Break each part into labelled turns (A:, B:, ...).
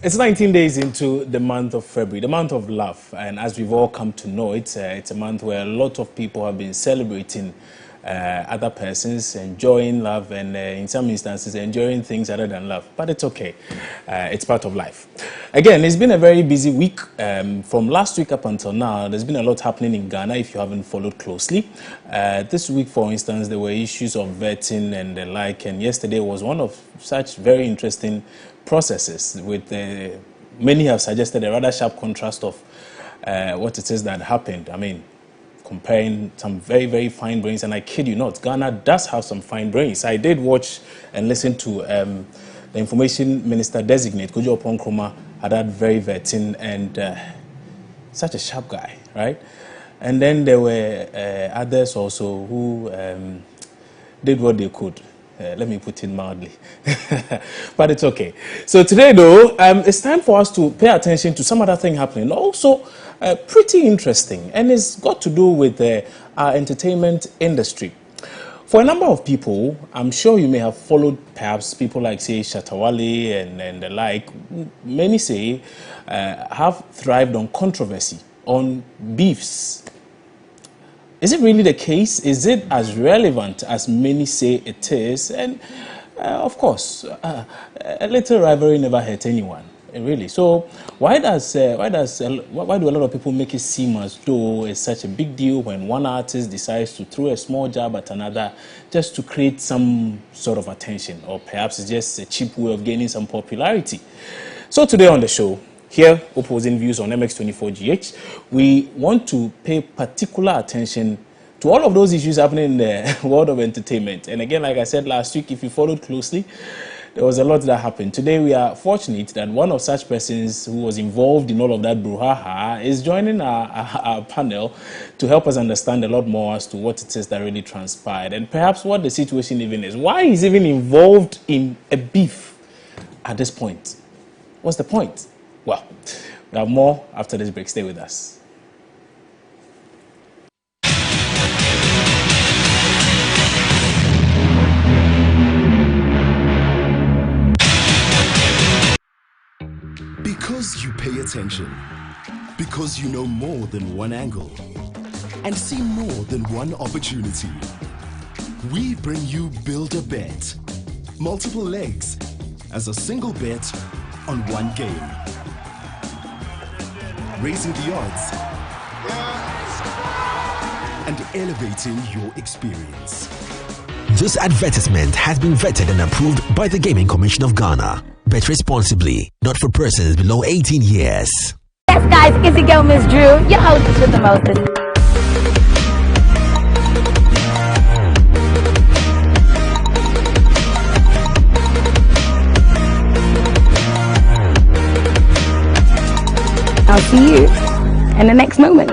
A: It's 19 days into the month of February, the month of love. And as we've all come to know, it's a month where a lot of people have been celebrating other persons, enjoying love, and in some instances, enjoying things other than love. But it's okay. It's part of life. Again, it's been a very busy week. From last week up until now, there's been a lot happening in Ghana if you haven't followed closely. This week, for instance, there were issues of vetting and the like. And yesterday was one of such very interesting processes with many have suggested a rather sharp contrast of what it is that happened. I mean, comparing some very, very fine brains, and I kid you not, Ghana does have some fine brains. I did watch and listen to the information minister designate, Kojo Oppong-Nkrumah, had that very vetting and such a sharp guy, right? And then there were others also who did what they could. Let me put it mildly. But it's okay. So today, though, it's time for us to pay attention to some other thing happening. Also, pretty interesting. And it's got to do with our entertainment industry. For a number of people, I'm sure you may have followed perhaps people like, say, Shatta Wale and the like. Many say have thrived on controversy, on beefs. Is it really the case? Is it as relevant as many say it is? And of course, a little rivalry never hurt anyone, really. So why do a lot of people make it seem as though it's such a big deal when one artist decides to throw a small jab at another just to create some sort of attention, or perhaps it's just a cheap way of gaining some popularity? So today on the show, here, opposing views on MX24GH, we want to pay particular attention to all of those issues happening in the world of entertainment. And again, like I said last week, if you followed closely, there was a lot that happened. Today, we are fortunate that one of such persons who was involved in all of that brouhaha is joining our panel to help us understand a lot more as to what it is that really transpired and perhaps what the situation even is. Why is even involved in a beef at this point? What's the point? Well, we have more after this break. Stay with us.
B: Because you pay attention, because you know more than one angle, and see more than one opportunity, we bring you Build a Bet. Multiple legs as a single bet on one game. Raising the odds and elevating your experience.
C: This advertisement has been vetted and approved by the Gaming Commission of Ghana. Bet responsibly, not for persons below 18 years.
D: Yes, guys, it's your girl, Miss Drew, your hostess with the mostest. I'll see you in the next moment.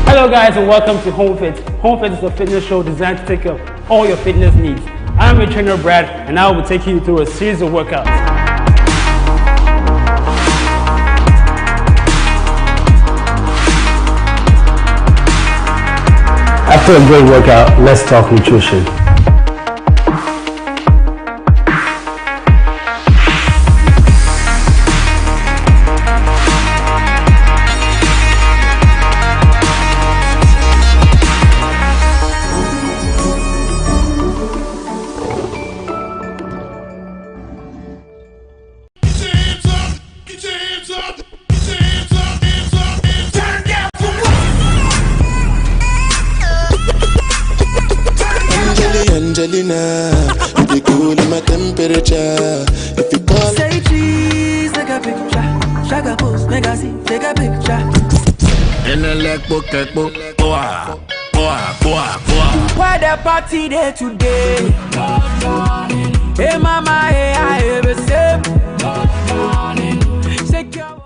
E: Hello guys, and welcome to Home Fit. Home Fit is a fitness show designed to take care of all your fitness needs. I'm your trainer Brad, and I will be taking you through a series of workouts. After a great workout, let's talk nutrition.
F: Angelina, you be cool in my temperature. If you call,
G: say cheese, take a picture. Shaka post, make a see, take a picture.
F: in the leg book, boa.
G: Why the party there today? Hey mama, hey I ever say. Secure.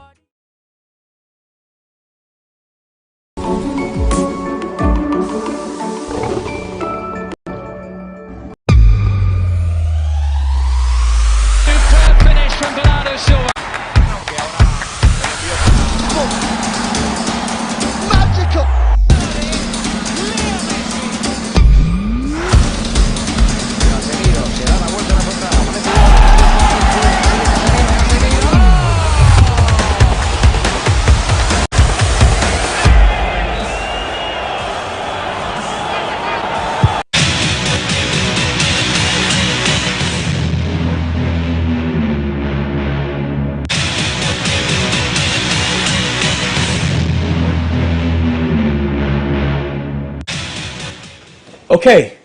A: Okay.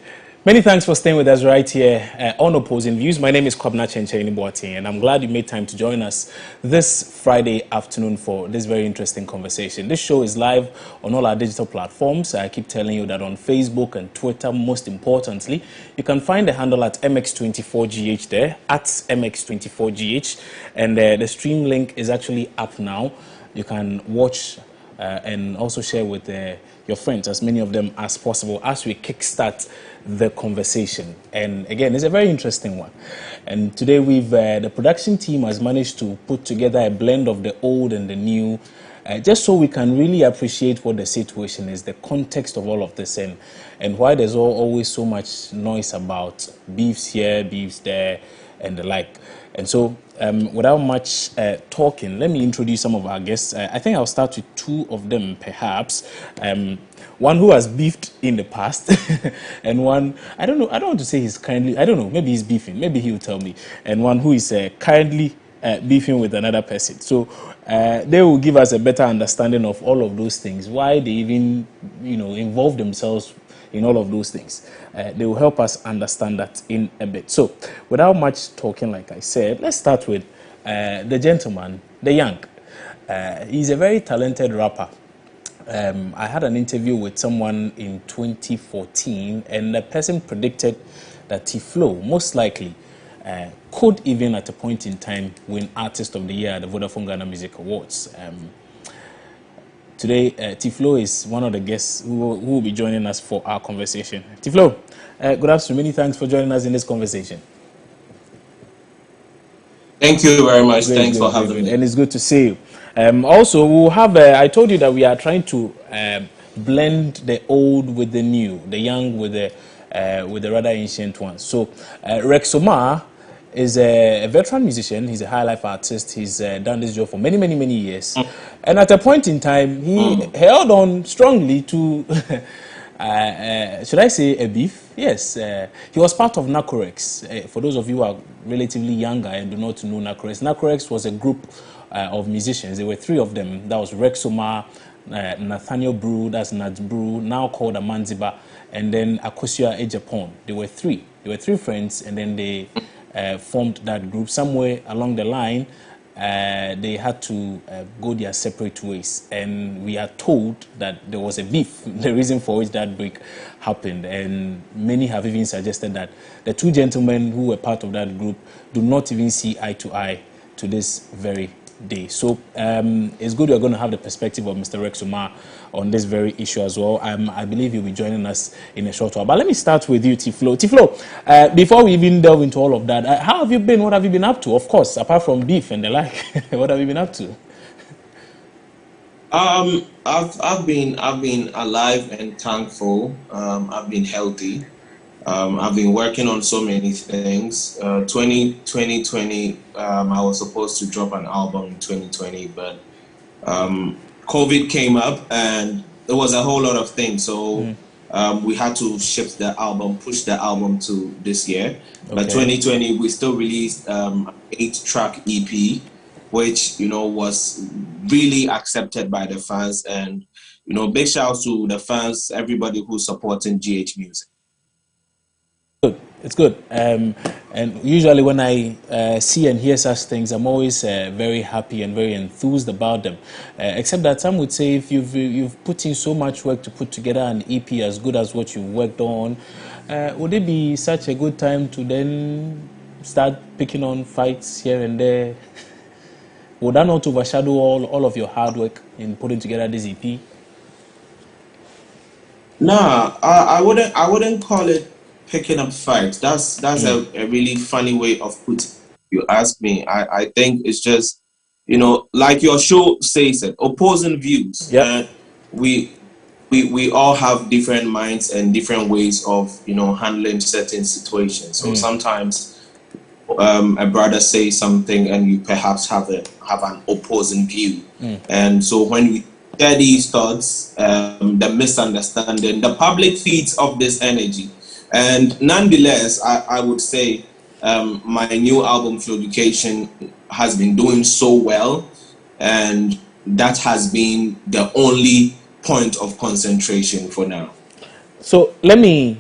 A: Many thanks for staying with us right here on Opposing Views. My name is Kwabena Chencheni Boateng, and I'm glad you made time to join us this Friday afternoon for this very interesting conversation. This show is live on all our digital platforms. I keep telling you that on Facebook and Twitter, most importantly, you can find the handle at MX24GH there, at MX24GH, and the stream link is actually up now. You can watch and also share with your friends, as many of them as possible, as we kickstart the conversation. And again, it's a very interesting one. And today the production team has managed to put together a blend of the old and the new, just so we can really appreciate what the situation is, the context of all of this, and why there's always so much noise about beefs here, beefs there, and the like. And so, without much talking, let me introduce some of our guests. I think I'll start with two of them, perhaps. One who has beefed in the past, and one, I don't know, I don't want to say he's kindly, I don't know, maybe he's beefing, maybe he'll tell me. And one who is kindly beefing with another person. So they will give us a better understanding of all of those things, why they even, involve themselves in all of those things. They will help us understand that in a bit. So, without much talking, like I said, let's start with the gentleman, the young. He's a very talented rapper. I had an interview with someone in 2014, and the person predicted that T-Flow most likely could even at a point in time win Artist of the Year at the Vodafone Ghana Music Awards. Today, T-Flow is one of the guests who will be joining us for our conversation. T-Flow, good afternoon. Many thanks for joining us in this conversation.
H: Thank you very much. Thanks for having me.
A: And it's good to see you. Also, we'll have, I told you that we are trying to blend the old with the new, the young with the rather ancient ones. So, Rexomar is a veteran musician. He's a high life artist. He's done this job for many, many, many years. And at a point in time, he held on strongly to, should I say, a beef? Yes. He was part of Nacorex. For those of you who are relatively younger and do not know Nacorex, Nacorex was a group of musicians. There were three of them. That was Rexomar, Nathaniel Brew, that's Nat Brew, now called Amanziba, and then Akosua Ejapon. There were three. They were three friends, and then they formed that group. Somewhere along the line, they had to go their separate ways, and we are told that there was a beef, the reason for which that break happened, and many have even suggested that the two gentlemen who were part of that group do not even see eye to eye to this very day. So it's good we're going to have the perspective of Mr. Rexomar on this very issue as well. I believe he'll be joining us in a short while. But let me start with you, T-Flow. T-Flow, before we even delve into all of that, how have you been? What have you been up to? Of course, apart from beef and the like, what have you been up to?
H: I've been alive and thankful. I've been healthy. I've been working on so many things. 2020, I was supposed to drop an album in 2020, but COVID came up and there was a whole lot of things. So we had to shift the album, push the album to this year. Okay. But 2020, we still released an 8-track EP, which, was really accepted by the fans. And, big shout out to the fans, everybody who's supporting GH Music.
A: It's good. And usually when I see and hear such things, I'm always very happy and very enthused about them. Except that some would say if you've put in so much work to put together an EP as good as what you've worked on, would it be such a good time to then start picking on fights here and there? Would that not overshadow all of your hard work in putting together this EP?
H: Nah, I wouldn't call it picking up fights. That's a really funny way of putting it. You ask me. I think it's just, like your show says it, opposing views.
A: Yeah.
H: We all have different minds and different ways of, handling certain situations. So sometimes a brother says something and you perhaps have an opposing view. And so when we share these thoughts, the misunderstanding, the public feeds off this energy. And nonetheless, I would say my new album, Flow Education, has been doing so well, and that has been the only point of concentration for now.
A: So let me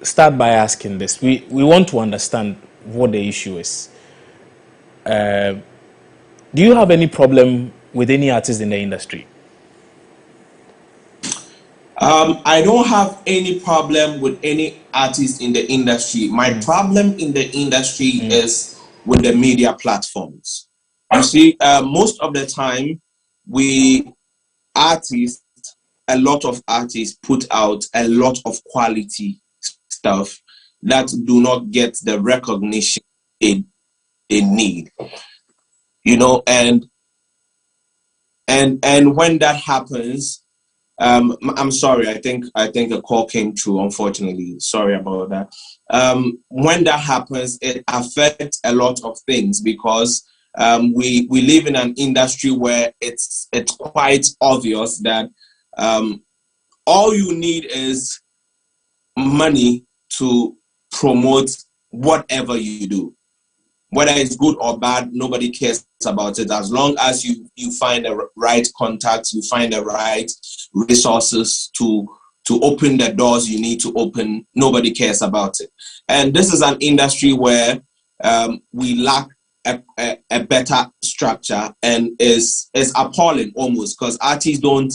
A: start by asking this. We want to understand what the issue is. Do you have any problem with any artist in the industry?
H: I don't have any problem with any artist in the industry. My problem in the industry is with the media platforms. You see, most of the time, a lot of artists put out a lot of quality stuff that do not get the recognition they need. You know, and when that happens, I'm sorry. I think a call came through. Unfortunately, sorry about that. When that happens, it affects a lot of things because we live in an industry where it's quite obvious that all you need is money to promote whatever you do. Whether it's good or bad, nobody cares about it. As long as you find the right contacts, you find the right resources to open the doors you need to open, nobody cares about it. And this is an industry where we lack a better structure, and is appalling almost, because artists don't,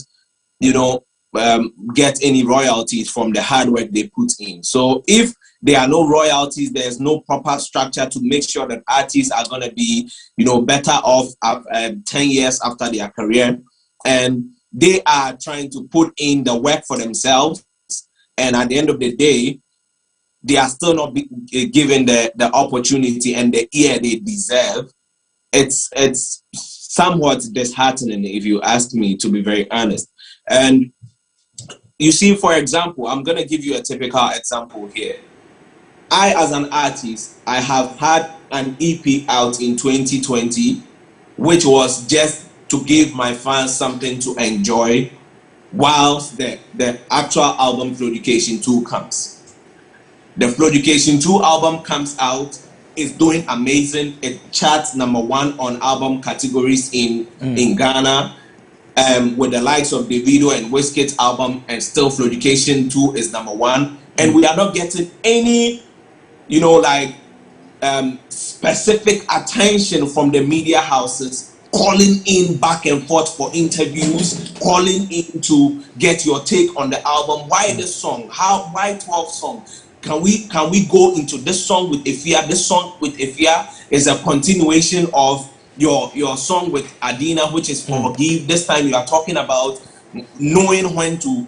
H: get any royalties from the hard work they put in. So if there are no royalties, there's no proper structure to make sure that artists are going to be, better off 10 years after their career, and they are trying to put in the work for themselves, and at the end of the day, they are still not given the opportunity and the ear they deserve. It's somewhat disheartening, if you ask me, to be very honest. And you see, for example, I'm going to give you a typical example here. I, as an artist, I have had an EP out in 2020, which was just to give my fans something to enjoy whilst the actual album Floducation 2 comes. The Floducation 2 album comes out, it's doing amazing. It charts #1 on album categories in Ghana, with the likes of Davido and Wizkid's album, and still Floducation 2 is #1. And we are not getting any, specific attention from the media houses, calling in back and forth for interviews, calling in to get your take on the album. Why this song? Why 12 songs? Can we go into this song with Efia? This song with Efia is a continuation of your song with Adina, which is Forgive. This time you are talking about knowing when to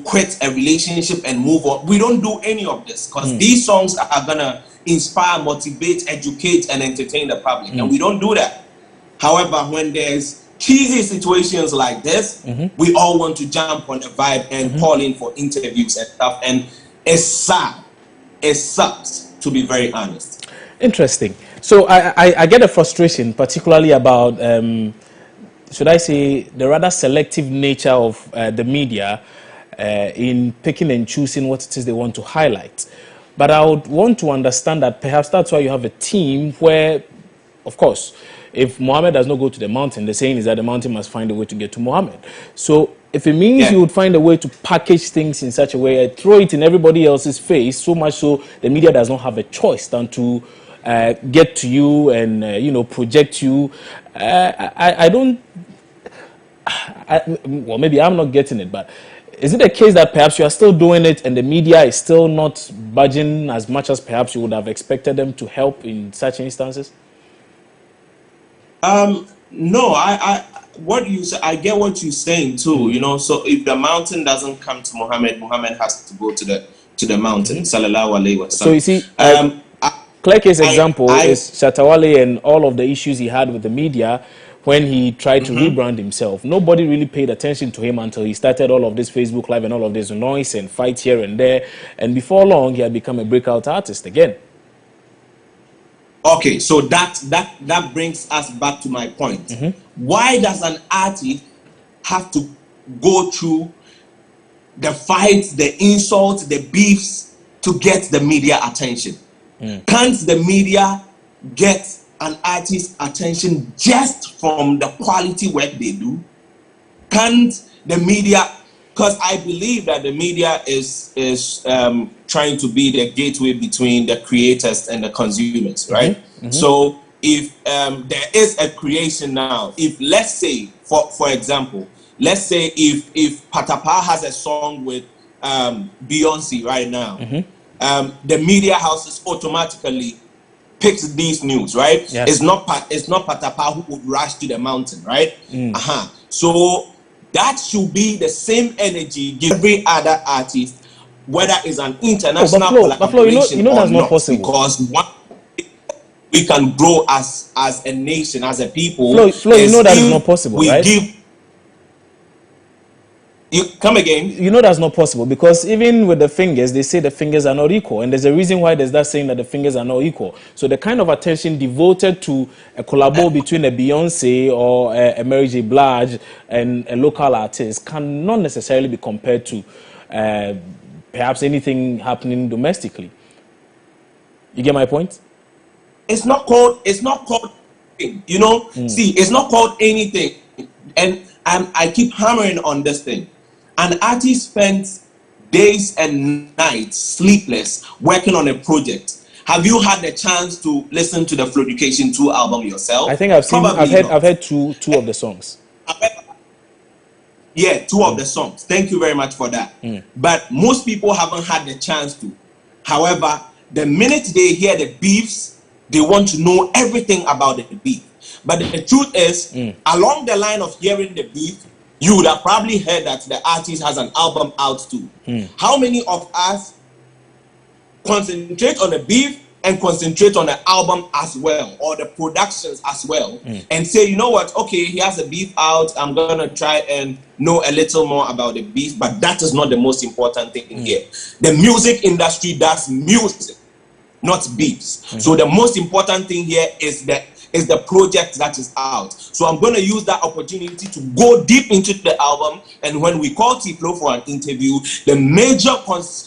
H: quit a relationship and move on. We don't do any of this because these songs are gonna inspire, motivate, educate, and entertain the public, and we don't do that. However, when there's cheesy situations like this, we all want to jump on the vibe and call in for interviews and stuff, and it's sad. It sucks, to be very honest.
A: Interesting. So I get a frustration, particularly about, should I say, the rather selective nature of the media in picking and choosing what it is they want to highlight. But I would want to understand that perhaps that's why you have a team where, of course, if Mohammed does not go to the mountain, the saying is that the mountain must find a way to get to Mohammed. So if it means you would find a way to package things in such a way, throw it in everybody else's face, so much so the media does not have a choice than to get to you and, project you. Well, maybe I'm not getting it, but is it a case that perhaps you are still doing it and the media is still not budging as much as perhaps you would have expected them to help in such instances?
H: No, what you say, I get what you're saying too. So if the mountain doesn't come to Muhammad has to go to the mountain. Sallallahu alaihi wasallam.
A: So you see, clear case example is Shatta Wale and all of the issues he had with the media when he tried to rebrand himself. Nobody really paid attention to him until he started all of this Facebook Live and all of this noise and fights here and there. And before long, he had become a breakout artist again.
H: Okay, so that brings us back to my point. Why does an artist have to go through the fights, the insults, the beefs to get the media attention? Can't the media get an artist's attention just from the quality work they do? Can't the media, because I believe that the media is trying to be the gateway between the creators and the consumers, right? So if there is a creation now, if let's say, for example, let's say if Patapaa has a song with Beyonce right now, the media houses automatically picks these news, right?
A: Yes.
H: It's not Patapaa who would rush to the mountain, right? So that should be the same energy give every other artist, whether it's an international collaboration
A: you know
H: or
A: that's not possible.
H: Because one we can grow as a nation, as a people.
A: Flo, you know that is not possible,
H: we
A: right?
H: You come again.
A: You know that's not possible, because even with the fingers, they say the fingers are not equal, and there's a reason why there's that saying that the fingers are not equal. So the kind of attention devoted to a collabo between a Beyonce or a Mary J. Blige and a local artist cannot necessarily be compared to perhaps anything happening domestically. You get my point?
H: It's not called, you know, see, it's not called anything. And I keep hammering on this thing. An artist spends days and nights sleepless working on a project. Have you had the chance to listen to the Flow Education 2 album yourself?
A: I think I've heard two of the songs.
H: Yeah, two of the songs. Thank you very much for that. But most people haven't had the chance to. However, the minute they hear the beefs, they want to know everything about the beef. But the truth is, along the line of hearing the beef, you would have probably heard that the artist has an album out too. How many of us concentrate on the beef and concentrate on the album as well, or the productions as well, and say, you know what, okay, he has a beef out, I'm gonna try and know a little more about the beef, but that is not the most important thing here. The music industry does music, not beefs. So the most important thing here is the project that is out. So I'm going to use that opportunity to go deep into the album, and when we call T-Flow for an interview, the major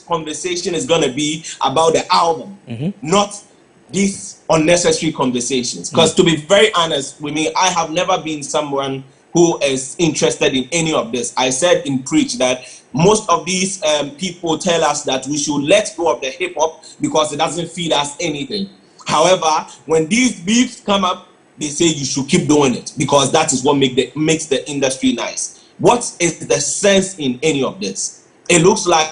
H: conversation is going to be about the album, not these unnecessary conversations. Because to be very honest with me, I have never been someone who is interested in any of this. I said in Preach that most of these people tell us that we should let go of the hip-hop because it doesn't feed us anything. However, when these beefs come up, they say you should keep doing it because that is what makes the industry nice. What is the sense in any of this? It looks like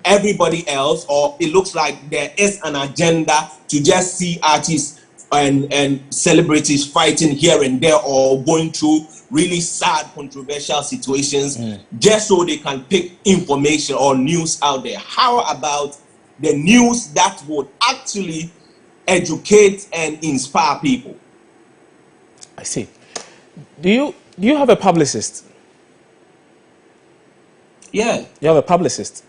H: everybody else, or it looks like there is an agenda to just see artists and celebrities fighting here and there or going through really sad, controversial situations just so they can pick information or news out there. How about the news that would actually educate and inspire people?
A: I see. Do you have a publicist?
H: Yeah.
A: You have a publicist?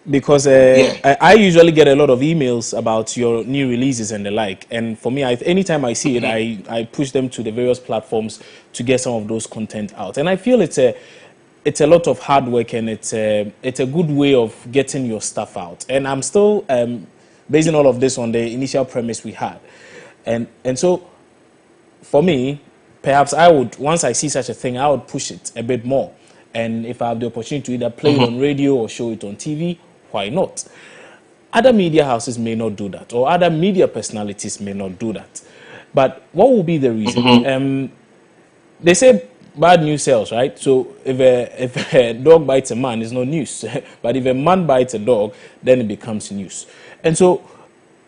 A: Because
H: yeah.
A: I usually get a lot of emails about your new releases and the like. And for me, anytime I see it, I push them to the various platforms to get some of those content out. And I feel it's a lot of hard work, and it's a good way of getting your stuff out. And I'm still basing all of this on the initial premise we had. And so for me, perhaps I would, once I see such a thing, I would push it a bit more. And if I have the opportunity to either play it on radio or show it on TV, why not? Other media houses may not do that, or other media personalities may not do that. But what will be the reason? They say bad news sells, right? So if a dog bites a man, it's not news. But if a man bites a dog, then it becomes news. And so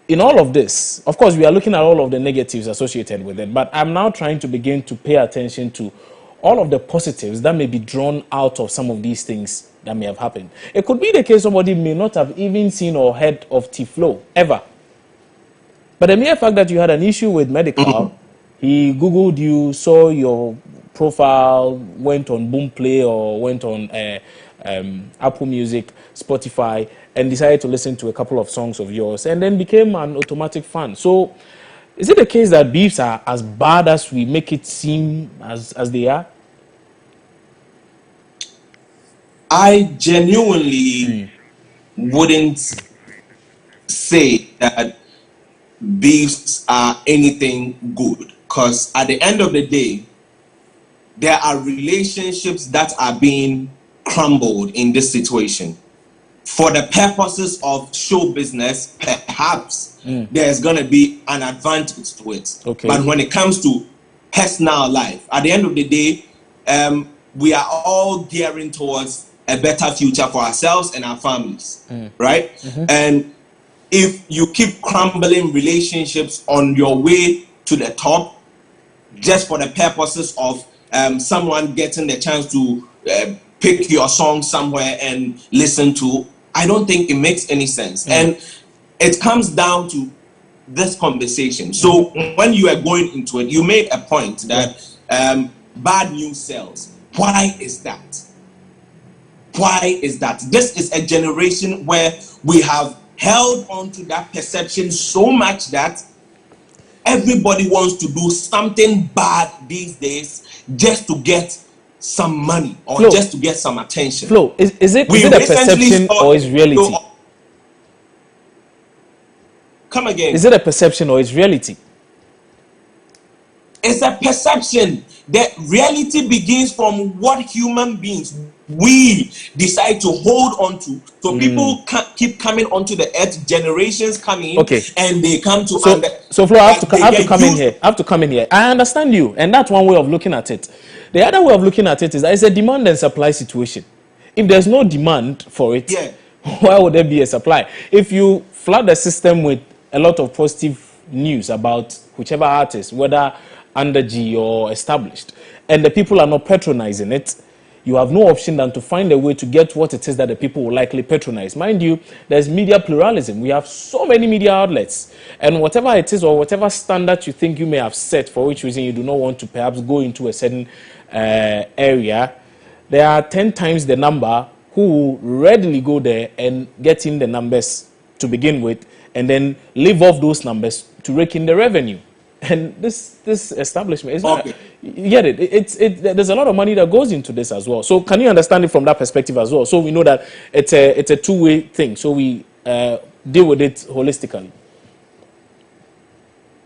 A: in all of this, of course, we are looking at all of the negatives associated with it, but I'm now trying to begin to pay attention to all of the positives that may be drawn out of some of these things that may have happened. It could be the case somebody may not have even seen or heard of T-Flow ever. But the mere fact that you had an issue with medical, he Googled you, saw your profile, went on Boomplay or went on Apple Music, Spotify, and decided to listen to a couple of songs of yours, and then became an automatic fan. So is it the case that beefs are as bad as we make it seem as they are?
H: I genuinely wouldn't say that beefs are anything good, because at the end of the day, there are relationships that are being crumbled in this situation. for the purposes of show business, perhaps there's going to be an advantage to it.
A: Okay.
H: But when it comes to personal life, at the end of the day, we are all gearing towards a better future for ourselves and our families, right? And if you keep crumbling relationships on your way to the top, just for the purposes of someone getting the chance to pick your song somewhere and listen to, I don't think it makes any sense. And it comes down to this conversation. So when you are going into it, you made a point that bad news sells. Why is that? Why is that? This is a generation where we have held on to that perception so much that everybody wants to do something bad these days just to get some money or
A: Flo,
H: just to get some attention.
A: Flo, is it a perception or is reality?
H: Come again.
A: Is it a perception or is reality?
H: It's a perception. The reality begins from what human beings we decide to hold on to. So people keep coming onto the earth, generations coming, and they come to
A: So Flo, I have to come in here. I have to come in here. I understand you, and that's one way of looking at it. The other way of looking at it is that it's a demand and supply situation. If there's no demand for it, why would there be a supply? If you flood the system with a lot of positive news about whichever artist, whether under G or established, and the people are not patronizing it, you have no option than to find a way to get what it is that the people will likely patronize. Mind you, there's media pluralism. We have so many media outlets, and whatever it is or whatever standard you think you may have set for which reason you do not want to perhaps go into a certain area, there are 10 times the number who will readily go there and get in the numbers to begin with, and then live off those numbers to rake in the revenue. And this establishment is not, you get it. There's a lot of money that goes into this as well. So can you understand it from that perspective as well? So we know that it's a two-way thing. So we deal with it holistically.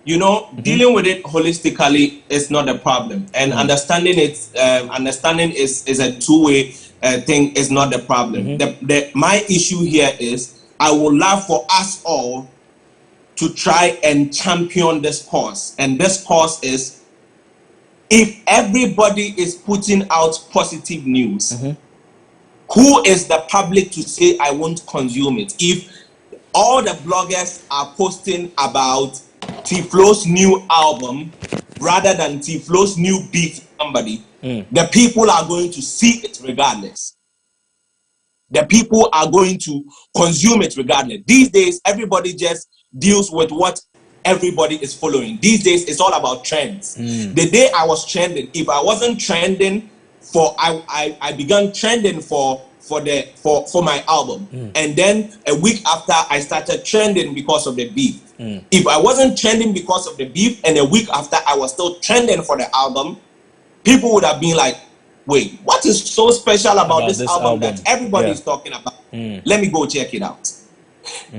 H: You know, dealing with it holistically is not a problem, and understanding it, understanding is a two-way thing. Is not the problem. My issue here is I would love for us all to try and champion this cause. And this cause is, if everybody is putting out positive news, who is the public to say I won't consume it? If all the bloggers are posting about T-Flow's new album rather than T-Flow's new beef with somebody, the people are going to see it regardless. The people are going to consume it regardless. These days, everybody just deals with what everybody is following. These days, it's all about trends. The day I was trending, if I wasn't trending for, I began trending for my album, and then a week after, I started trending because of the beef. If I wasn't trending because of the beef, and a week after, I was still trending for the album, people would have been like, wait, what is so special about this album that everybody is talking about? Let me go check it out.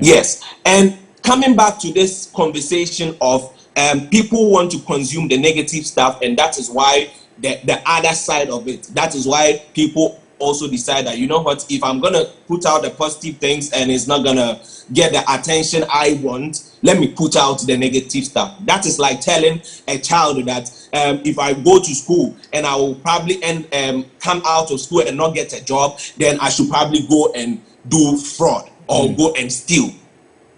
H: Yes, and coming back to this conversation of people want to consume the negative stuff, and that is why the other side of it, that is why people also decide that, you know what, if I'm going to put out the positive things and it's not going to get the attention I want, let me put out the negative stuff. That is like telling a child that if I go to school and I will probably come out of school and not get a job, then I should probably go and do fraud or go and steal.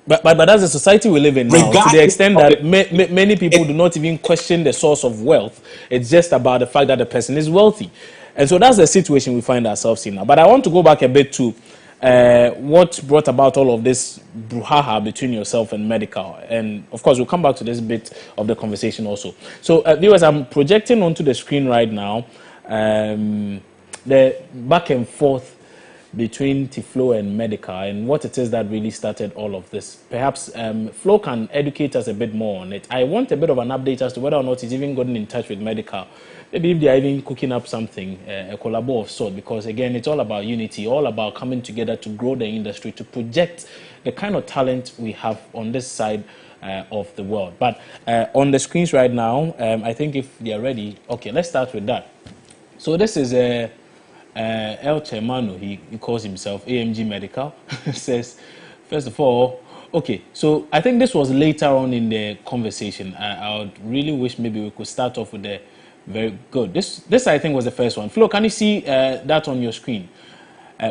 A: But that's the society we live in now, to the extent that many people do not even question the source of wealth. It's just about the fact that the person is wealthy. And so that's the situation we find ourselves in now. But I want to go back a bit to what brought about all of this brouhaha between yourself and Medical. And of course, we'll come back to this bit of the conversation also. So viewers, I'm projecting onto the screen right now the back and forth between T-Flow and Medical and what it is that really started all of this. Perhaps Flo can educate us a bit more on it. I want a bit of an update as to whether or not he's even gotten in touch with Medical. Maybe if they are even cooking up something, a collabo of sort, because again, it's all about unity, all about coming together to grow the industry, to project the kind of talent we have on this side of the world. But on the screens right now, I think if they are ready, okay, let's start with that. So this is El Chairmano, he calls himself AMG Medical, says, first of all, okay, so I think this was later on in the conversation. I would really wish maybe we could start off with the very good. This I think was the first one. Flo, can you see that on your screen?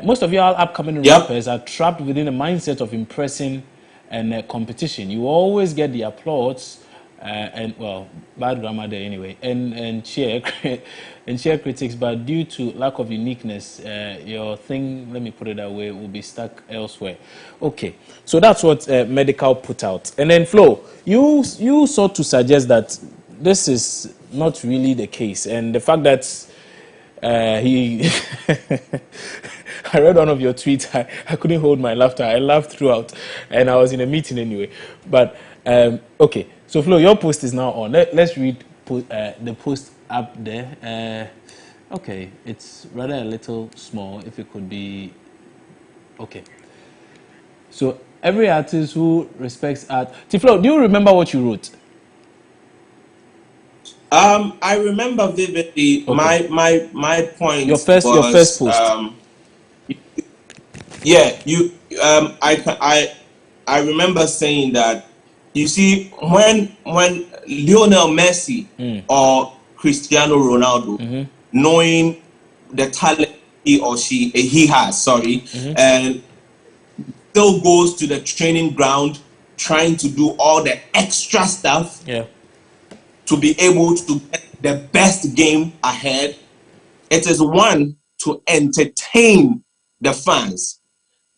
A: Most of your upcoming rappers are trapped within a mindset of impressing and competition. You always get the applause and, well, bad grammar there anyway, and share critics, but due to lack of uniqueness, your thing, let me put it that way, will be stuck elsewhere. Okay, so that's what Medical put out. And then Flo, you sought to suggest that this is not really the case, and the fact that he I read one of your tweets. I couldn't hold my laughter. I laughed throughout, and I was in a meeting anyway. But okay, so Flo, your post is now on. Let's read the post up there. Okay, it's rather a little small. If it could be okay. So every artist who respects art. Tiflo, do you remember what you wrote?
H: I remember vividly.
A: Okay.
H: My point.
A: Your first post.
H: I remember saying that. You see, when Lionel Messi or Cristiano Ronaldo, knowing the talent he has, and still goes to the training ground, trying to do all the extra stuff, to be able to get the best game ahead. It is one to entertain the fans.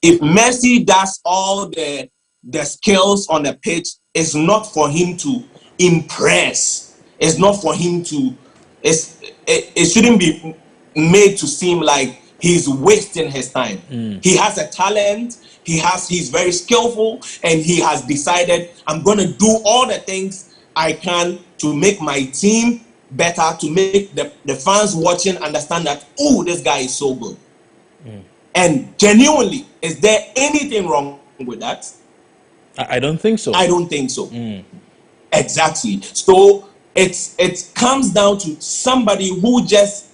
H: If Messi does all the skills on the pitch, it's not for him to impress. It's not for him to. It shouldn't be made to seem like he's wasting his time. He has a talent. He's very skillful, and he has decided, I'm going to do all the things I can to make my team better, to make the fans watching understand that, oh, this guy is so good. And genuinely, is there anything wrong with that?
A: I don't think so.
H: I don't think so. Exactly. So it comes down to somebody who just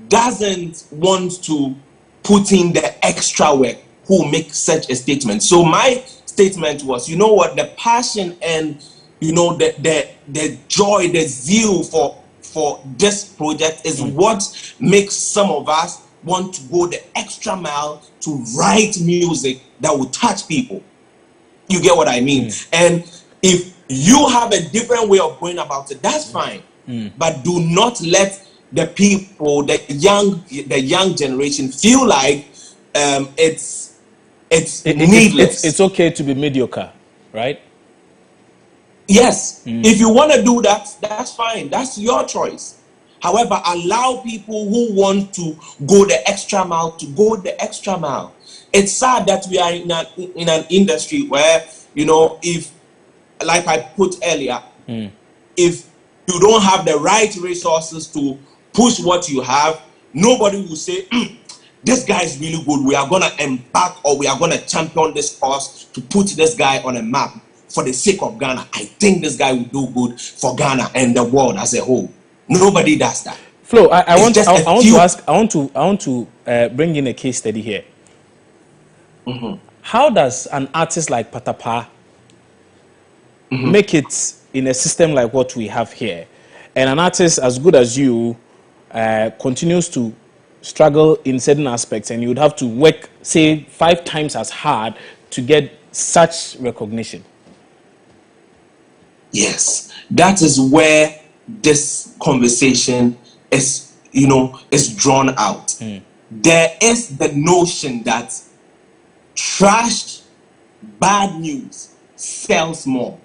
H: doesn't want to put in the extra work, who makes such a statement. So my statement was, you know what, the passion and the joy, the zeal for this project is what makes some of us want to go the extra mile to write music that will touch people. You get what I mean? And if you have a different way of going about it, that's fine. But do not let the people, the young generation, feel like it's needless.
A: It's okay to be mediocre, right?
H: Yes. If you want to do that, that's fine. That's your choice. However, allow people who want to go the extra mile to go the extra mile. It's sad that we are in an industry where, if, like I put earlier, if you don't have the right resources to push what you have, nobody will say, this guy is really good. We are going to embark, or we are going to champion this cause to put this guy on a map for the sake of Ghana. I think this guy will do good for Ghana and the world as a whole. Nobody does that.
A: Flo, I want to bring in a case study here. How does an artist like Patapaa make it in a system like what we have here, and an artist as good as you continues to struggle in certain aspects, and you would have to work, say, 5 times as hard to get such recognition?
H: Yes, that is where this conversation is drawn out. There is the notion that trash, bad news sells more.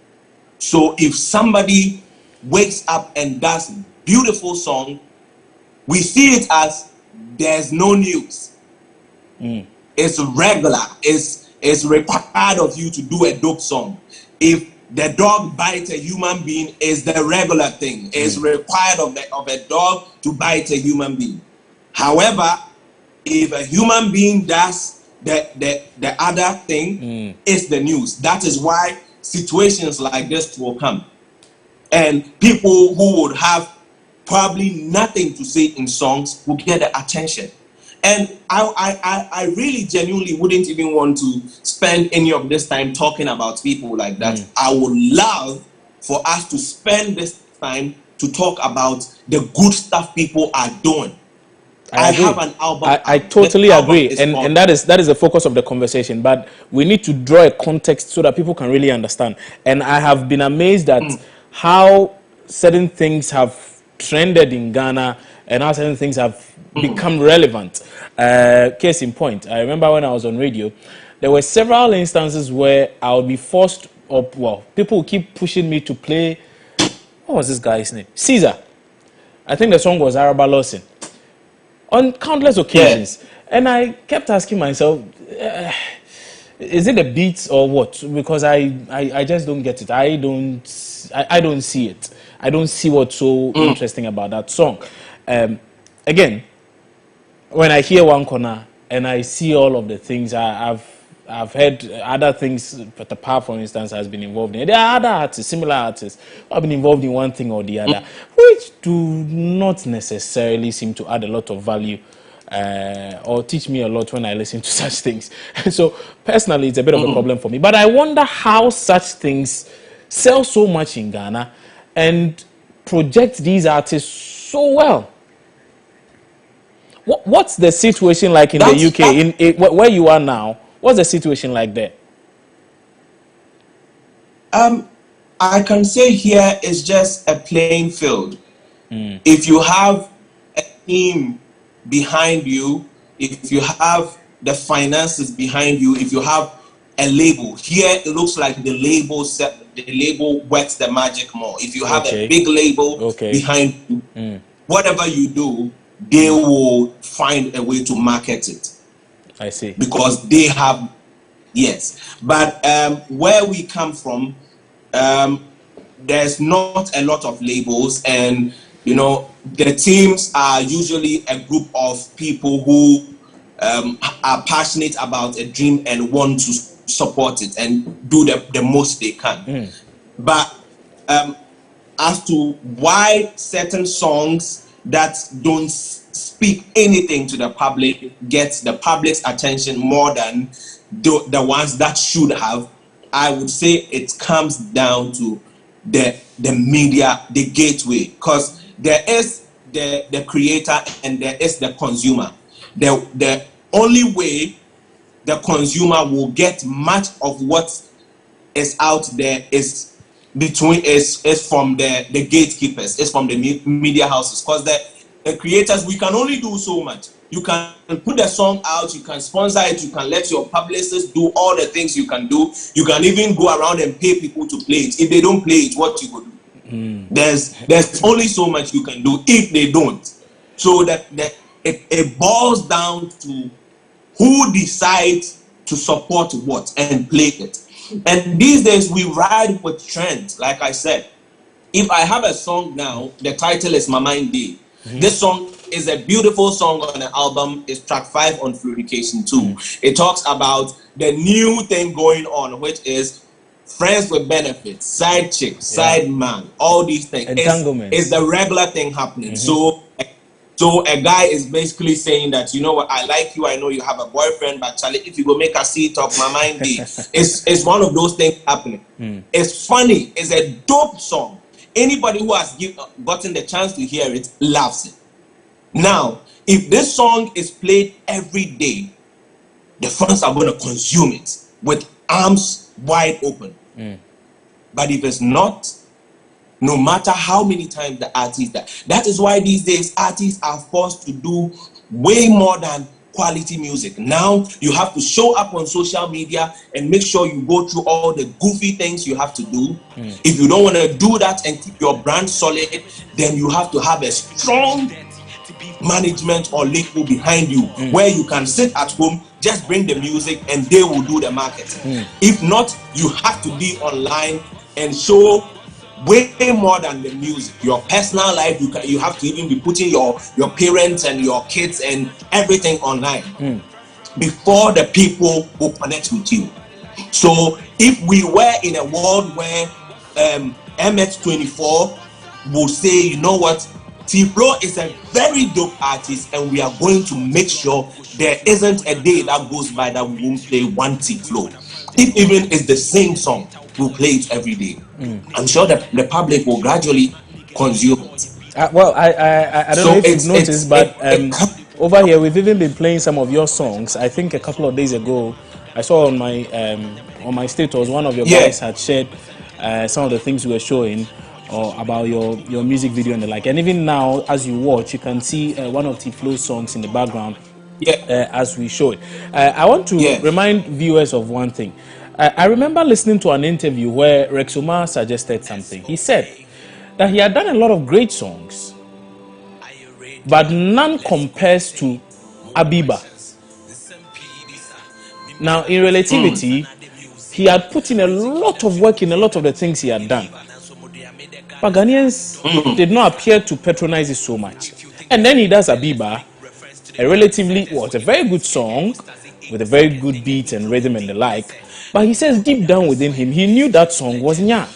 H: So if somebody wakes up and does beautiful song, we see it as there's no news. It's regular. It's required of you to do a dope song. If the dog bites a human being, is the regular thing. It's required of a dog to bite a human being. However, if a human being does the other thing, it's the news. That is why situations like this will come. And people who would have probably nothing to say in songs will get the attention. And I really genuinely wouldn't even want to spend any of this time talking about people like that. I would love for us to spend this time to talk about the good stuff people are doing. I have an album.
A: I totally agree, and that is the focus of the conversation. But we need to draw a context so that people can really understand. And I have been amazed at how certain things have trended in Ghana and how certain things have become relevant. Case in point, I remember when I was on radio, there were several instances where I would be forced, or well, people would keep pushing me to play. What was this guy's name? Caesar. I think the song was Araba Lawson. On countless occasions, and I kept asking myself, is it the beats or what? Because I just don't get it. I don't see it. I don't see what's so interesting about that song. Again, when I hear One Corner and I see all of the things I've heard other things, Peter Pan, for instance, has been involved in. There are other artists, similar artists, who have been involved in one thing or the other, which do not necessarily seem to add a lot of value or teach me a lot when I listen to such things. So, personally, it's a bit of a problem for me. But I wonder how such things sell so much in Ghana and project these artists so well. What's the situation like in the UK, where you are now? What's the situation like there?
H: I can say here is just a playing field. If you have a team behind you, if you have the finances behind you, if you have a label, here it looks like the label works the magic more. If you have a big label behind you, whatever you do, they will find a way to market it.
A: I see.
H: Because they have, yes. But where we come from, there's not a lot of labels, and you know, the teams are usually a group of people who are passionate about a dream and want to support it and do the most they can. But as to why certain songs that don't speak anything to the public gets the public's attention more than the ones that should have, I would say it comes down to the media, the gateway, because there is the creator and there is the consumer. The only way the consumer will get much of what is out there is from the gatekeepers, is from the media houses, because the creators, we can only do so much. You can put the song out, you can sponsor it, you can let your publicists do all the things you can do. You can even go around and pay people to play it. If they don't play it, what you go do? There's only so much you can do if they don't. So that it boils down to who decides to support what and play it. And these days we ride with trends. Like I said, if I have a song now, the title is My Mind Day. This song is a beautiful song on the album. It's track 5 on Fluorication 2. It talks about the new thing going on, which is friends with benefits, side chick, side man, all these things. It's the regular thing happening. So a guy is basically saying that, you know what, I like you, I know you have a boyfriend, but Charlie, if you go make a seat of My Mind Day, it's one of those things happening. It's funny. It's a dope song. Anybody who has gotten the chance to hear it loves it. Now, if this song is played every day, the fans are going to consume it with arms wide open. But if it's not, no matter how many times the artist that is why these days artists are forced to do way more than quality music. Now you have to show up on social media and make sure you go through all the goofy things you have to do. If you don't want to do that and keep your brand solid, then you have to have a strong management or label behind you, where you can sit at home, just bring the music and they will do the marketing. If not, you have to be online and show way more than the music. Your personal life, you have to even be putting your parents and your kids and everything online before the people will connect with you. So if we were in a world where MX24 will say, you know what, T-Flow is a very dope artist, and we are going to make sure there isn't a day that goes by that we won't play one T-Flow. If even it's the same song, we'll play it every day. I'm sure that the public will gradually consume it.
A: Well, I don't know if you've noticed, but over here we've even been playing some of your songs. I think a couple of days ago, I saw on my status one of your guys had shared some of the things we were showing or about your music video and the like. And even now, as you watch, you can see one of T-Flow's songs in the background as we show it. I want to remind viewers of one thing. I remember listening to an interview where Rex Omar suggested something. He said that he had done a lot of great songs, but none compares to Abiba. Now, in relativity, he had put in a lot of work in a lot of the things he had done. But Ghanaians did not appear to patronize it so much. And then he does Abiba, a relatively, it's a very good song with a very good beat and rhythm and the like. But he says deep down within him, he knew that song was Nya.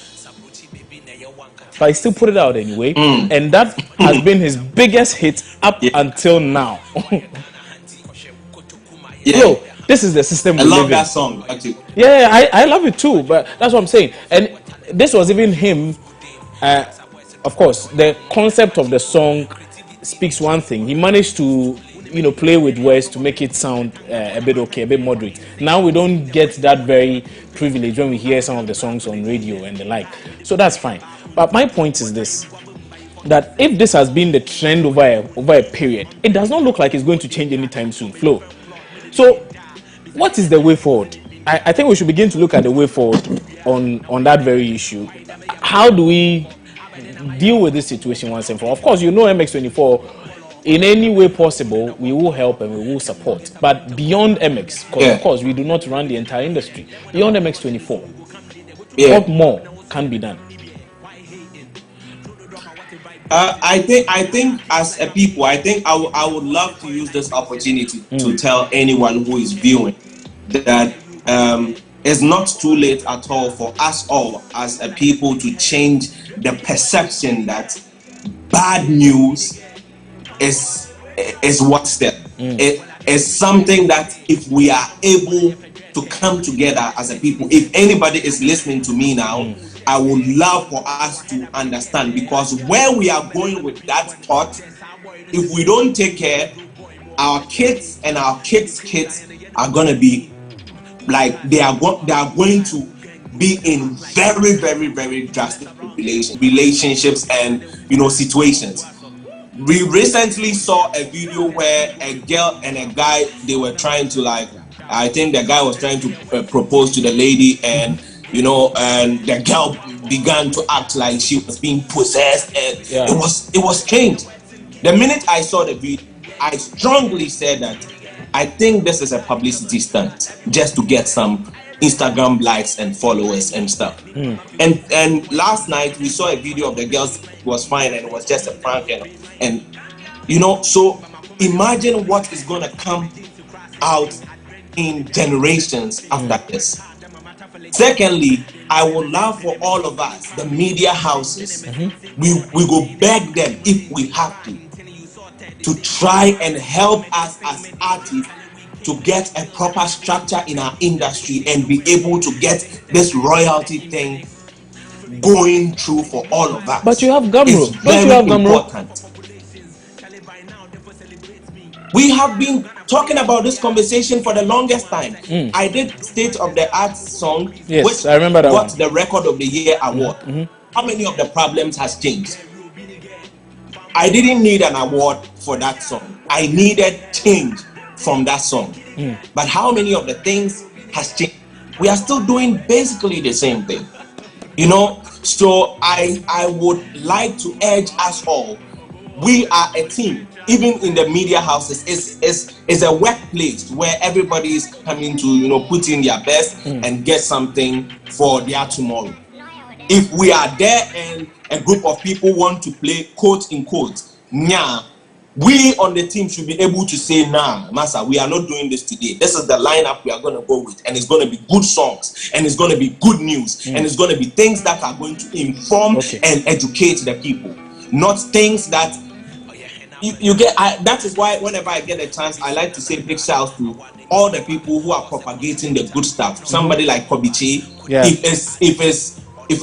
A: But he still put it out anyway. And that has been his biggest hit up until now. Yo, this is the system we live in. I love
H: that song, actually.
A: Yeah, I love it too. But that's what I'm saying. And this was even him. Of course, the concept of the song speaks one thing. He managed to, play with words to make it sound a bit okay, a bit moderate. Now we don't get that very privilege when we hear some of the songs on radio and the like. So that's fine. But my point is this, that if this has been the trend over a period, it does not look like it's going to change anytime soon. Flow. So what is the way forward? I think we should begin to look at the way forward on that very issue. How do we deal with this situation once and for all? Of course, MX24, in any way possible, we will help and we will support. But beyond MX, because of course we do not run the entire industry, beyond MX24, what more can be done?
H: I think as a people, I would love to use this opportunity to tell anyone who is viewing that it's not too late at all for us all as a people to change the perception that bad news is what's there. It is something that if we are able to come together as a people, if anybody is listening to me now, I would love for us to understand, because where we are going with that thought, if we don't take care, our kids and our kids' kids are going to be like, they are going to be in very, very, very drastic relationships and situations. We recently saw a video where a girl and a guy, they were trying to, I think the guy was trying to propose to the lady, and and the girl began to act like she was being possessed, and it was strange. The minute I saw the video, I strongly said that I think this is a publicity stunt just to get some Instagram likes and followers and stuff. And last night we saw a video of the girls was fine and it was just a prank, and so imagine what is going to come out in generations after this. Secondly, I would love for all of us, the media houses, we go beg them if we have to try and help us as artists to get a proper structure in our industry and be able to get this royalty thing going through for all of us.
A: But you have Gumroad.
H: It's very important. We have been talking about this conversation for the longest time. I did State of the Arts song,
A: which I remember that
H: got the Record of the Year award. How many of the problems has changed? I didn't need an award for that song. I needed change from that song. But how many of the things has changed? We are still doing basically the same thing. So I would like to urge us all. We are a team. Even in the media houses, is a workplace where everybody is coming to put in their best and get something for their tomorrow. If we are there and a group of people want to play quote in quote, we on the team should be able to say, nah, Massa, we are not doing this today. This is the lineup we are going to go with, and it's going to be good songs, and it's going to be good news, and it's going to be things that are going to inform and educate the people, not things that you get. That is why whenever I get a chance, I like to say big shouts to all the people who are propagating the good stuff. Somebody like Kobichi,
A: Yeah.
H: if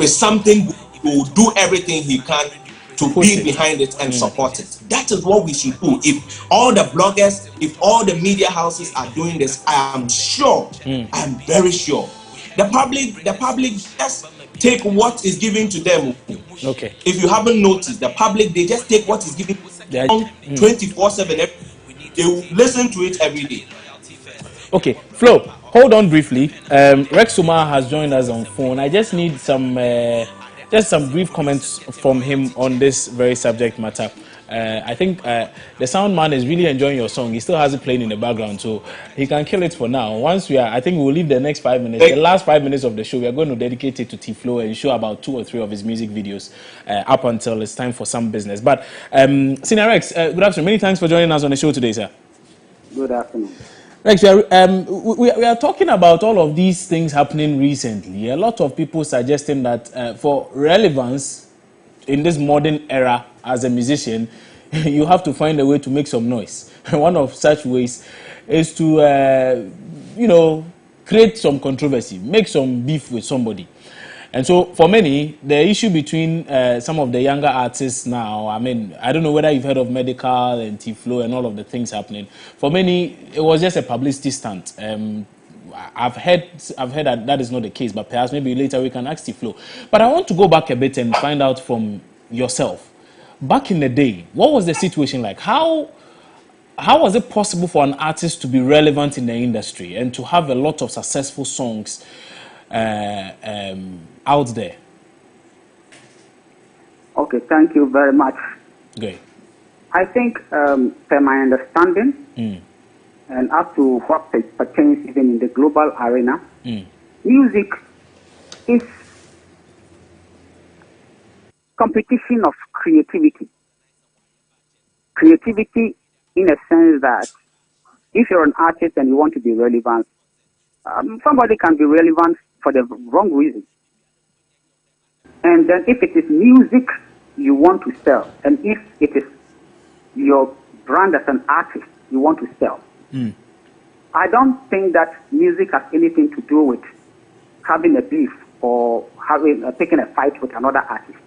H: it's something good, he will do everything he can to
A: Push
H: be
A: it.
H: behind it and support it. That is what we should do. If all the bloggers, if all the media houses are doing this, I am sure, I am very sure, the public just take what is given to them.
A: Okay.
H: If you haven't noticed, the public, they just take what is given
A: Yeah.
H: 24/7. They will listen to it every day.
A: Okay, Flo, hold on briefly. Rex Umar has joined us on phone. I just need some brief comments from him on this very subject matter. I think the sound man is really enjoying your song. He still has it playing in the background, so he can kill it for now. Once I think we'll leave the next 5 minutes. The last 5 minutes of the show, we are going to dedicate it to T-Flo and show about 2 or 3 of his music videos up until it's time for some business. But Senior Rex, good afternoon. Many thanks for joining us on the show today, sir.
I: Good afternoon.
A: Rex, we are talking about all of these things happening recently. A lot of people suggesting that for relevance in this modern era as a musician, you have to find a way to make some noise. One of such ways is to, create some controversy, make some beef with somebody. And so for many, the issue between some of the younger artists now, I mean, I don't know whether you've heard of Medical and T-Flo and all of the things happening. For many, it was just a publicity stunt. I've heard that is not the case, but perhaps maybe later we can ask T-Flo. But I want to go back a bit and find out from yourself. Back in the day, what was the situation like? How was it possible for an artist to be relevant in the industry and to have a lot of successful songs out there?
I: Okay, thank you very much.
A: Great.
I: I think, per my understanding, and up to what pertains even in the global arena, music is competition of creativity. Creativity in a sense that if you're an artist and you want to be relevant, somebody can be relevant for the wrong reason. And then if it is music you want to sell, and if it is your brand as an artist you want to sell, I don't think that music has anything to do with having a beef or taking a fight with another artist.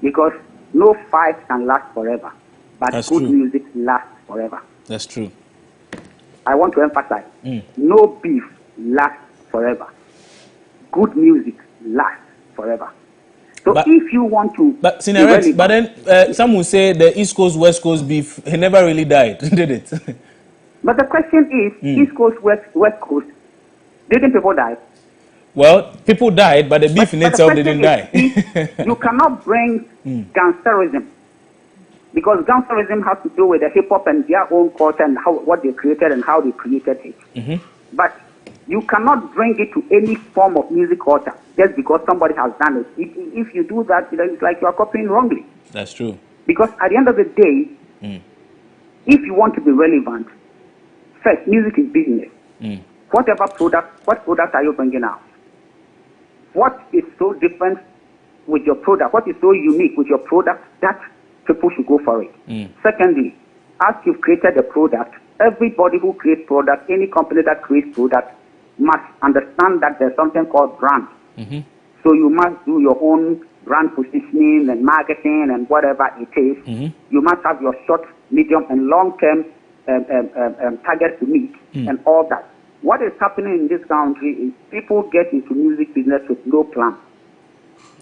I: Because no fight can last forever, but
A: That's
I: good
A: true.
I: music lasts forever.
A: That's true.
I: I want to emphasize, no beef lasts forever. Good music lasts forever. So if you want to...
A: But, Senior Rex, but then some will say the East Coast, West Coast beef, he never really died, did it?
I: But the question is, East Coast, West Coast, didn't people die?
A: Well, people died, but the beef in itself didn't die.
I: You cannot bring gangsterism, because gangsterism has to do with the hip-hop and their own culture and what they created and how they created it. But you cannot bring it to any form of music culture just because somebody has done it. If you do that, it's like you are copying wrongly.
A: That's true.
I: Because at the end of the day, if you want to be relevant, first, music is business. What product are you bringing out? What is so different with your product? What is so unique with your product that people should go for it? Secondly, as you've created a product, everybody who creates product, any company that creates product, must understand that there's something called brand. So you must do your own brand positioning and marketing and whatever it is. You must have your short, medium, and long-term targets to meet and all that. What is happening in this country is people get into music business with no plan.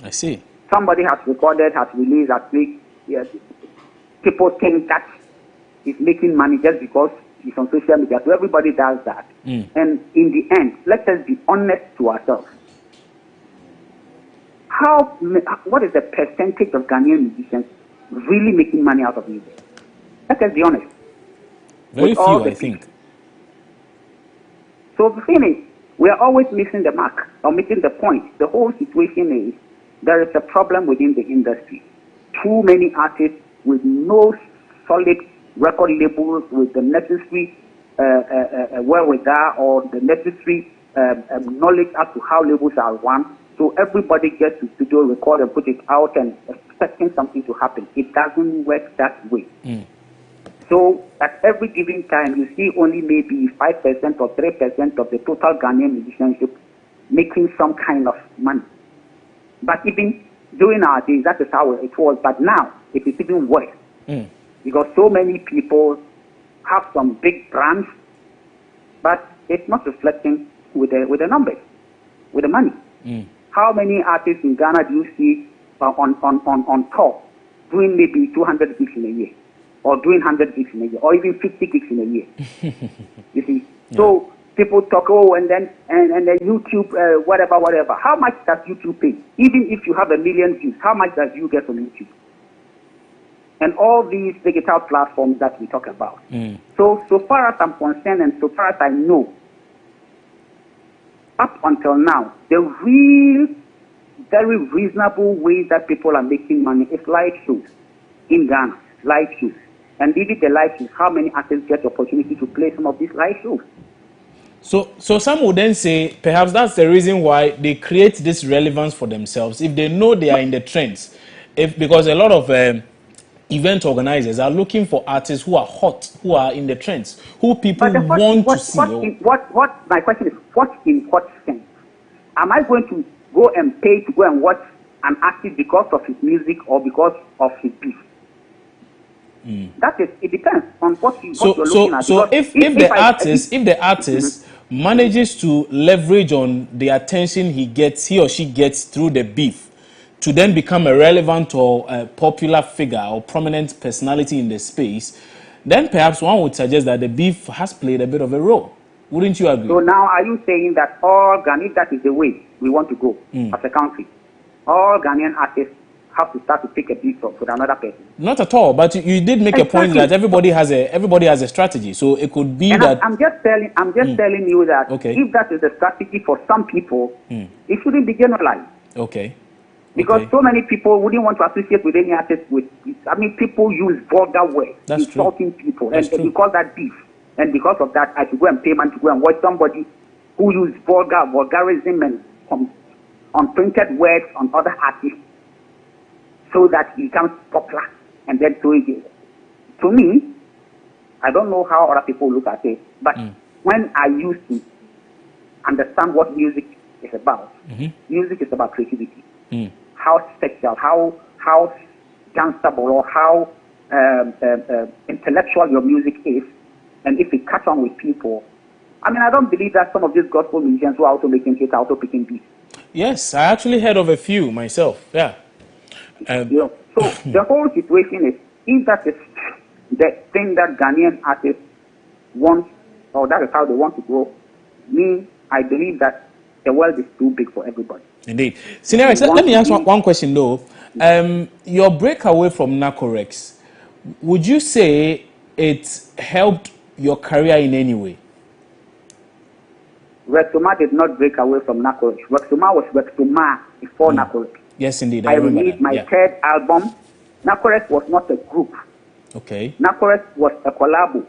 A: I see.
I: Somebody has recorded, has released, has played. Yes. People think that he's making money just because he's on social media. So everybody does that. And in the end, let us be honest to ourselves. What is the percentage of Ghanaian musicians really making money out of music? Let us be honest.
A: Very few, I think.
I: So the thing is, we are always missing the mark or missing the point. The whole situation is there is a problem within the industry. Too many artists with no solid record labels, with the necessary wherewithal or the necessary knowledge as to how labels are run. So everybody gets to studio, record and put it out and expecting something to happen. It doesn't work that way. So at every given time, you see only maybe 5% or 3% of the total Ghanaian musicianship making some kind of money. But even during our days, that is how it was. But now, it is even worse. Because so many people have some big brands, but it's not reflecting with the numbers, with the money. How many artists in Ghana do you see on tour doing maybe 200 gigs in a year, or doing 100 gigs in a year, or even 50 gigs in a year? You see, so people talk, and then YouTube, whatever. How much does YouTube pay? Even if you have 1 million views, how much does you get from YouTube? And all these digital platforms that we talk about. So far as I'm concerned, and so far as I know, up until now, the real, very reasonable way that people are making money is live shows in Ghana, live shows. And even the live shows, how many artists get the opportunity to play some of these live shows?
A: So some would then say perhaps that's the reason why they create this relevance for themselves. If they know they are in the trends, because a lot of event organizers are looking for artists who are hot, who are in the trends, who people want to see.
I: My question is, what in what sense? Am I going to go and pay to go and watch an artist because of his music or because of his beef? That is, it depends on what you're looking at.
A: So if the artist manages to leverage on the attention he or she gets through the beef, to then become a relevant or a popular figure or prominent personality in the space, then perhaps one would suggest that the beef has played a bit of a role. Wouldn't you agree?
I: So now are you saying that all Ghanaians, that is the way we want to go as a country, all Ghanaian artists have to start to take a beef with another person?
A: Not at all, but you did make a point that everybody has a strategy. So it could be that
I: I'm just telling you that if that is the strategy for some people, it shouldn't be generalized.
A: Okay.
I: Because so many people wouldn't want to associate with any artist people use vulgar words, insulting people, and because that beef. And because of that, I should go and pay money to go and watch somebody who use vulgarism and unprinted words on other artists so that he becomes popular. And then to me, I don't know how other people look at it, but when I used to understand what music is about, music is about creativity. How sexual, how danceable, or how intellectual your music is, and if it catch on with people. I mean, I don't believe that some of these gospel musicians who are also making hits are also picking beats.
A: Yes, I actually heard of a few myself. Yeah.
I: So the whole situation is, if that is the thing that Ghanaian artists want, or that is how they want to grow, I believe that the world is too big for everybody.
A: Indeed. Senior Rex, let me ask one question though. Your breakaway from Nacorex, would you say it helped your career in any way?
I: Rexoma did not break away from Nacorex. Rexoma was Rexoma before Nacorex.
A: Yes, indeed.
I: I released my third album. Nacorex was not a group.
A: Okay.
I: Nacorex was a collab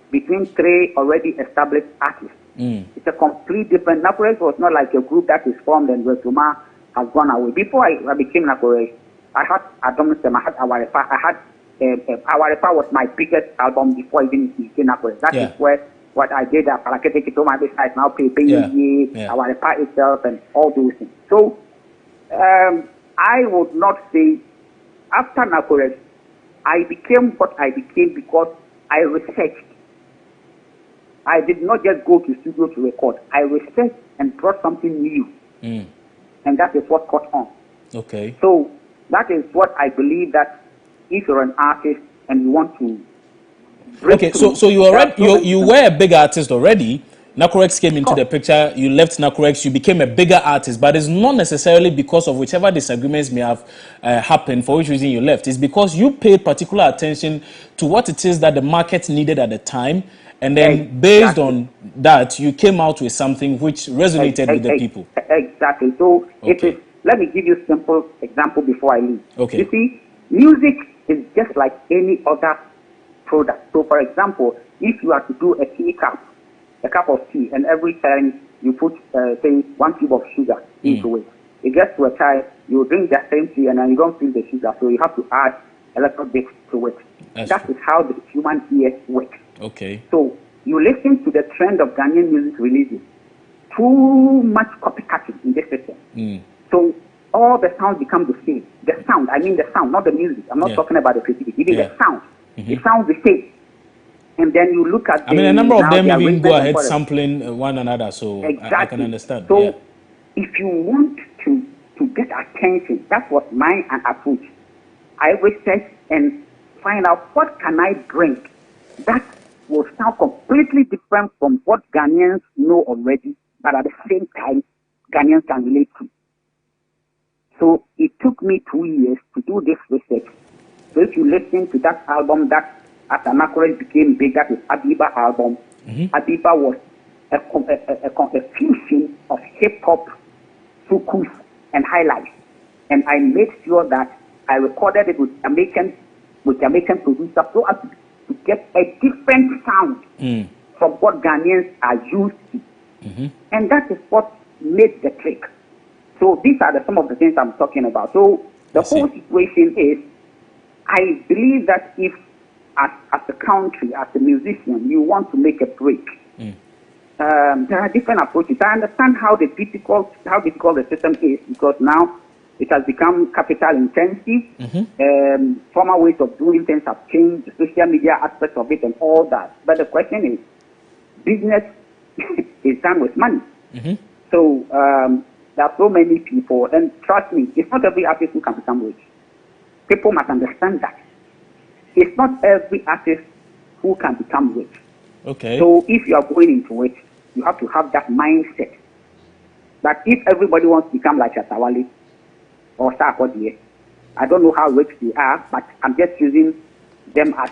I: between 3 already established artists. It's a complete different. Nacorex was not like a group that is formed and Rexoma has gone away. Before I became Nacorex, I had Adomsem, I had Awarepa, Awarepa was my biggest album before even became Nacorex. That is where what I did at Palakete Kito, my business now pay Awarepa itself and all those things. So I would not say after Nacorex, I became what I became because I researched. I did not just go to studio to record. I researched and brought something new. And that is what caught on.
A: Okay.
I: So that is what I believe, that if you're an artist and you want to break through,
A: so you were a big artist already. Nacorex came into the picture, you left Nacorex, you became a bigger artist, but it's not necessarily because of whichever disagreements may have happened, for which reason you left. It's because you paid particular attention to what it is that the market needed at the time, and then based on that, you came out with something which resonated with the people.
I: Exactly. So it is, let me give you a simple example before I leave.
A: Okay.
I: You see, music is just like any other product. So for example, if you are to do a cup of tea, and every time you put, say, 1 cube of sugar into it, it gets to a time You drink the same tea and then you don't feel the sugar, so you have to add a little bit to it. That is how the human ear works.
A: Okay.
I: So you listen to the trend of Ghanaian music releases. Too much copycatting in this system. So all the sounds become the same. The sound, I mean the sound, not the music. I'm not talking about the creativity. Even the sound. It sounds the same. And then you look at
A: I mean, a number of them even go ahead sampling one another, so
I: exactly.
A: I can understand.
I: So if you want to get attention, that was my approach. I research and find out what can I bring that will sound completely different from what Ghanaians know already, but at the same time, Ghanaians can relate to. So it took me 2 years to do this research. So if you listen to that album that as Anachrony became big, that is Abiba album. Abiba was a fusion of hip-hop, soukous, and highlife. And I made sure that I recorded it with Jamaican producers so as to get a different sound from what Ghanaians are used to. And that is what made the trick. So these are some of the things I'm talking about. So the whole situation is, I believe that if as a country, as a musician, you want to make a break, there are different approaches. I understand how difficult the system is, because now it has become capital intensive. Former ways of doing things have changed, the social media aspect of it and all that. But the question is, business is done with money. So there are so many people, and trust me, it's not every artist who can become rich. People must understand that. It's not every artist who can become rich.
A: Okay.
I: So if you are going into it, you have to have that mindset. That if everybody wants to become like Shatta Wale or Sarkodie, I don't know how rich they are, but I'm just using them as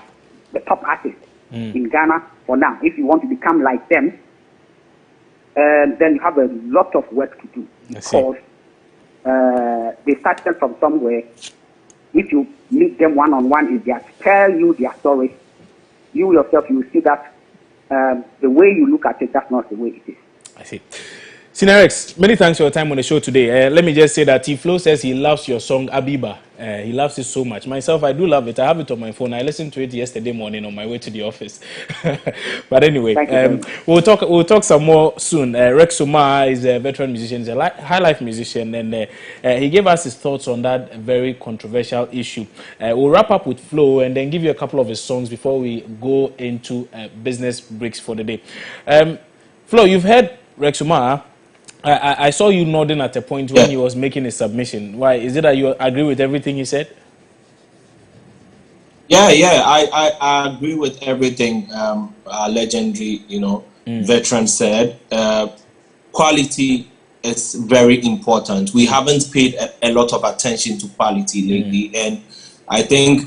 I: the top artists in Ghana for now. If you want to become like them, then you have a lot of work to do. Because they started from somewhere. If you meet them one-on-one, if they tell you their stories, you yourself, you will see that the way you look at it, that's not the way it is.
A: I see. Cinerex, many thanks for your time on the show today. Let me just say that T-Flow says he loves your song, Abiba. He loves it so much. Myself, I do love it. I have it on my phone. I listened to it yesterday morning on my way to the office. But anyway, we'll talk some more soon. Rex Umar is a veteran musician, he's a high life musician, and he gave us his thoughts on that very controversial issue. We'll wrap up with Flo and then give you a couple of his songs before we go into business breaks for the day. Flo, you've heard Rex Umar. I saw you nodding at a point when he was making his submission. Why? Is it that you agree with everything he said?
H: I agree with everything our legendary, veteran said. Quality is very important. We haven't paid a lot of attention to quality lately. And I think,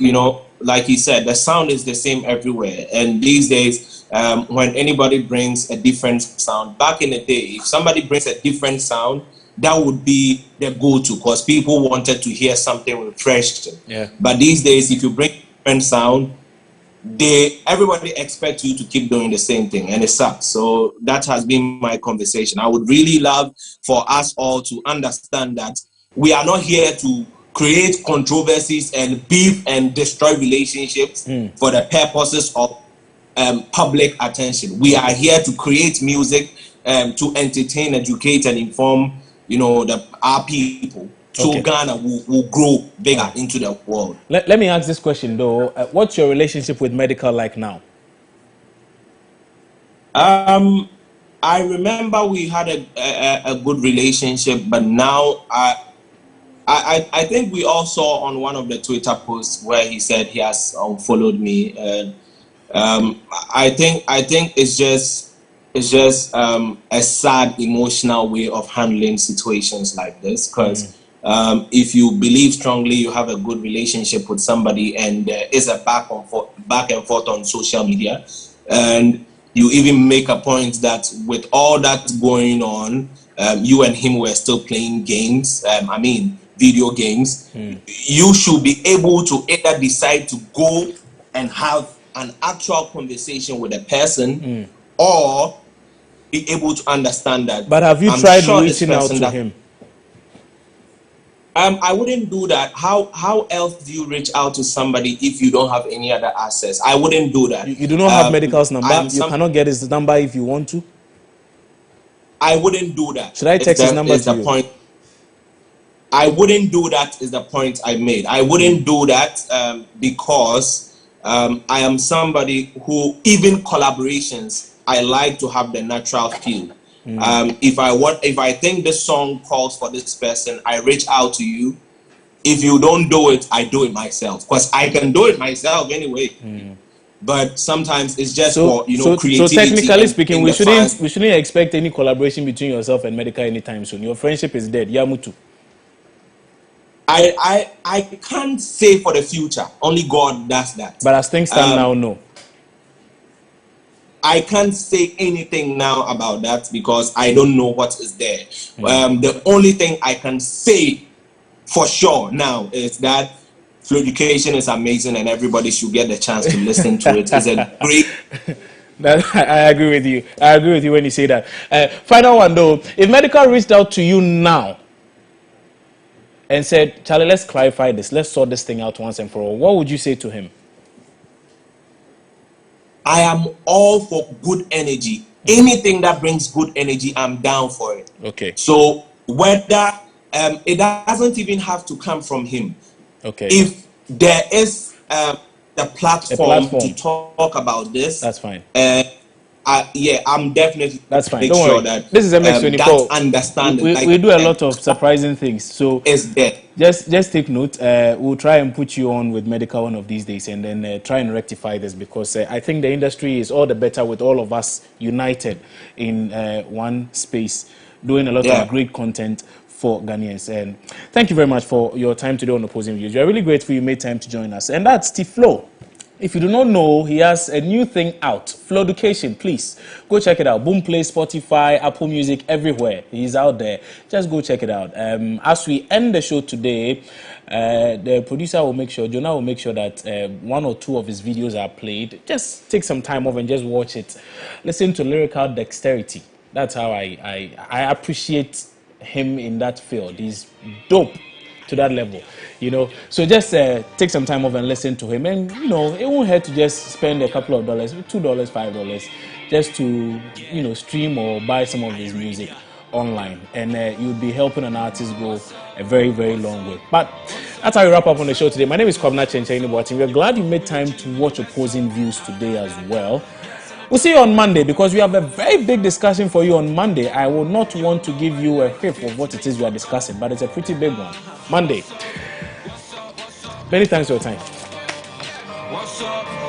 H: like he said, the sound is the same everywhere. And these days, when anybody brings a different sound, back in the day, if somebody brings a different sound, that would be the go-to, because people wanted to hear something refreshed. But these days, if you bring a different sound, everybody expects you to keep doing the same thing, and it sucks. So that has been my conversation. I would really love for us all to understand that we are not here to create controversies and beef and destroy relationships for the purposes of public attention. We are here to create music to entertain, educate, and inform, our people. So Ghana will grow bigger into the world.
A: Let me ask this question though. What's your relationship with Medical like now?
H: I remember we had a good relationship, but now I think we all saw on one of the Twitter posts where he said he has unfollowed me. And I think it's just a sad emotional way of handling situations like this, because if you believe strongly, you have a good relationship with somebody, and there is a back and forth on social media, and you even make a point that with all that going on, you and him were still playing games. Video games. You should be able to either decide to go and have an actual conversation with a person, or be able to understand that.
A: But have you tried reaching out to him?
H: I wouldn't do that. How else do you reach out to somebody if you don't have any other access? I wouldn't do that.
A: You do not have Medical's number. You cannot get his number if you want to.
H: I wouldn't do that.
A: Should I text his number to you?
H: Point. I wouldn't do that. Is the point I made. I wouldn't do that because I am somebody who, even collaborations, I like to have the natural feel. If I think this song calls for this person, I reach out to you. If you don't do it, I do it myself, because I can do it myself anyway. But sometimes it's just for creativity. So
A: technically speaking, we shouldn't expect any collaboration between yourself and Medical anytime soon. Your friendship is dead. Yamutu.
H: I can't say for the future. Only God does that.
A: But as things stand now, no.
H: I can't say anything now about that because I don't know what is there. The only thing I can say for sure now is that Flow Education is amazing and everybody should get the chance to listen to it. It's a great...
A: I agree with you. I agree with you when you say that. Final one though, if Medical reached out to you now and said, Charlie, let's clarify this, let's sort this thing out once and for all, what would you say to him?
H: I am all for good energy. Anything that brings good energy, I'm down for it.
A: Okay.
H: So whether it doesn't even have to come from him.
A: Okay.
H: If there is the platform to talk about this,
A: that's fine.
H: I'm definitely
A: that's fine.
H: Don't
A: worry.
H: That
A: this is MX24.
H: Understanding.
A: We do a lot of surprising things. So
H: it's there.
A: Just take note. We'll try and put you on with Medical one of these days, and then try and rectify this, because I think the industry is all the better with all of us united in one space, doing a lot of great content for Ghanaians. And thank you very much for your time today on Opposing Views. We're really grateful you made time to join us. And that's Tiflo. If you do not know, he has a new thing out, Flow Education. Please go check it out. Boomplay, Spotify, Apple Music, everywhere. He's out there. Just go check it out. As we end the show today, the producer will make sure, Jonah will make sure that one or two of his videos are played. Just take some time off and just watch it. Listen to lyrical dexterity. That's how I appreciate him in that field. He's dope to that level, so just take some time off and listen to him, and it won't hurt to just spend a couple of dollars, $2, $5, just to stream or buy some of his music online, and you'll be helping an artist go a very, very long way. But that's how we wrap up on the show today. My name is Kwabena Chencheni. We're glad you made time to watch Opposing Views today as well. We'll see you on Monday, because we have a very big discussion for you on Monday. I will not want to give you a whiff of what it is we are discussing, but it's a pretty big one. Monday. Many thanks for your time. What's up?